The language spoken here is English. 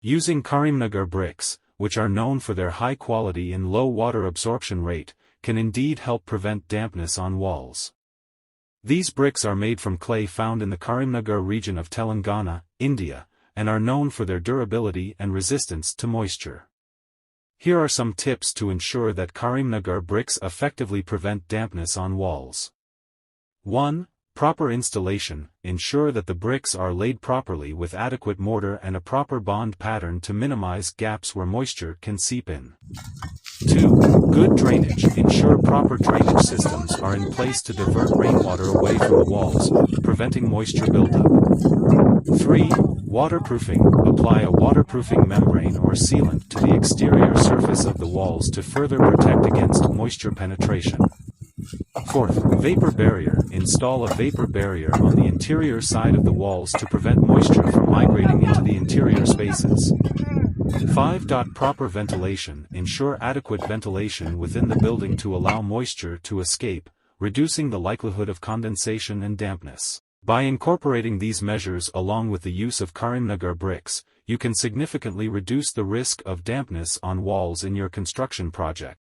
Using Karimnagar bricks, which are known for their high quality and low water absorption rate, can indeed help prevent dampness on walls. These bricks are made from clay found in the Karimnagar region of Telangana, India, and are known for their durability and resistance to moisture. Here are some tips to ensure that Karimnagar bricks effectively prevent dampness on walls. 1. Proper installation. Ensure that the bricks are laid properly with adequate mortar and a proper bond pattern to minimize gaps where moisture can seep in. 2. Good drainage. Ensure proper drainage systems are in place to divert rainwater away from the walls, preventing moisture buildup. 3. Waterproofing. Apply a waterproofing membrane or sealant to the exterior surface of the walls to further protect against moisture penetration. 4th, vapor barrier. Install a vapor barrier on the interior side of the walls to prevent moisture from migrating into the interior spaces. 5. Proper ventilation. Ensure adequate ventilation within the building to allow moisture to escape, reducing the likelihood of condensation and dampness. By incorporating these measures along with the use of Karimnagar bricks, you can significantly reduce the risk of dampness on walls in your construction project.